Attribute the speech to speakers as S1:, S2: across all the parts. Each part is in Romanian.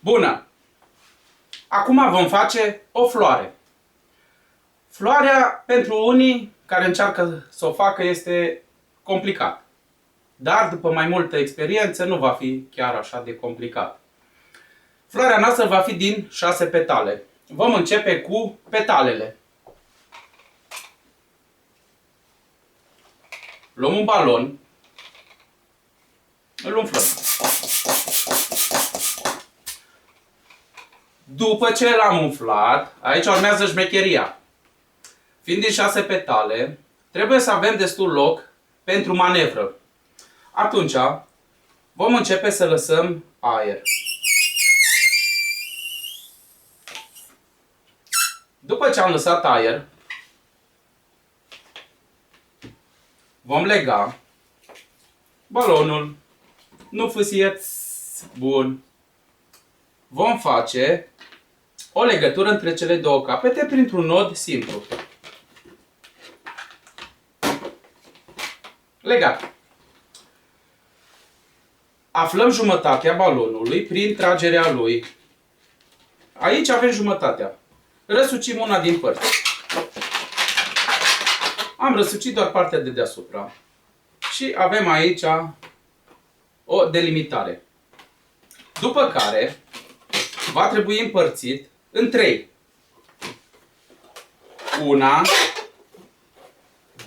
S1: Bună! Acum vom face o floare. Floarea, pentru unii care încearcă să o facă, este complicat. Dar după mai multă experiență nu va fi chiar așa de complicat. Floarea noastră va fi din 6 petale. Vom începe cu petalele. Luăm un balon, îl umflăm. După ce l-am umflat, aici urmează șmecheria. Fiind din 6 petale, trebuie să avem destul loc pentru manevră. Atunci vom începe să lăsăm aer. După ce am lăsat aer, vom lega balonul. Nu fâsie. Bun. Vom face o legătură între cele două capete printr-un nod simplu. Legat. Aflăm jumătatea balonului prin tragerea lui. Aici avem jumătatea. Răsucim una din părți. Am răsucit doar partea de deasupra. Și avem aici o delimitare. După care va trebui împărțit în 3. 1,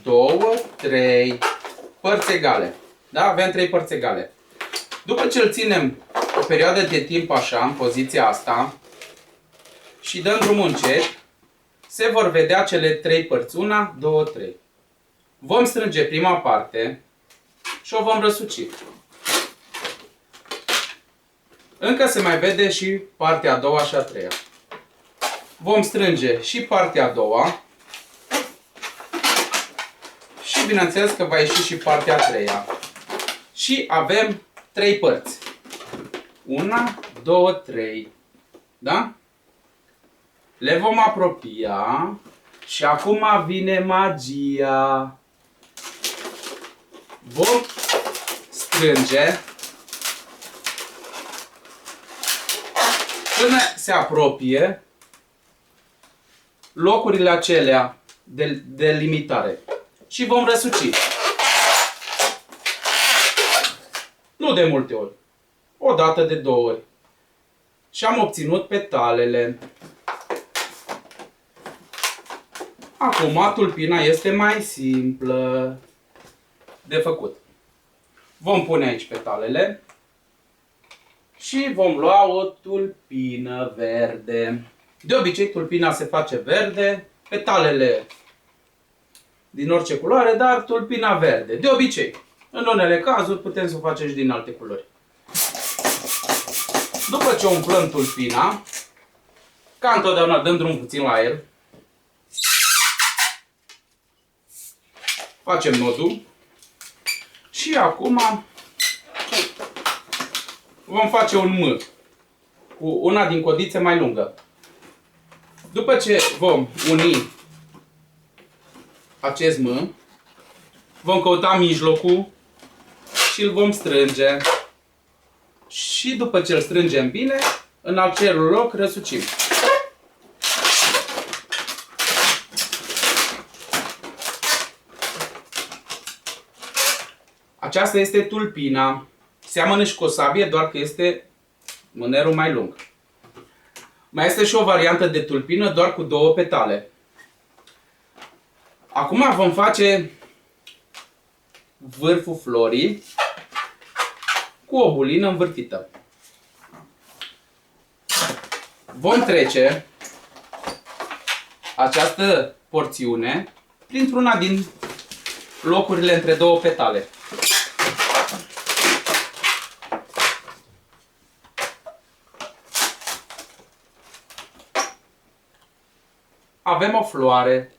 S1: 2, 3 părți egale. Da? Avem 3 părți egale. După ce îl ținem o perioadă de timp așa, în poziția asta, și dăm drumul încet, se vor vedea cele 3 părți. 1, 2, 3. Vom strânge prima parte și o vom răsuci. Încă se mai vede și partea a doua și a treia. Vom strânge și partea a doua. Și bineînțeles că va ieși și partea a treia. Și avem 3 părți. 1, 2, 3. Da? Le vom apropia. Și acum vine magia. Vom strânge până se apropie locurile acelea de limitare. Și vom răsuci. Nu de multe ori. O dată, de 2 ori. Și am obținut petalele. Acum tulpina este mai simplă de făcut. Vom pune aici petalele. Și vom lua o tulpină verde. De obicei tulpina se face verde, petalele din orice culoare, dar tulpina verde. De obicei. În unele cazuri putem să o facem și din alte culori. După ce umplăm tulpina, ca întotdeauna dăm drum puțin la aer. Facem nodul. Și acum vom face un M cu una din codițe mai lungă. După ce vom uni acest M, vom căuta mijlocul și îl vom strânge. Și după ce îl strângem bine, în acel loc răsucim. Aceasta este tulpina. Seamănă și cu o sabie, doar că este mânerul mai lung. Mai este și o variantă de tulpină, doar cu 2 petale. Acum vom face vârful florii cu o bulină învârtită. Vom trece această porțiune printr-una din locurile între 2 petale. Avem o floare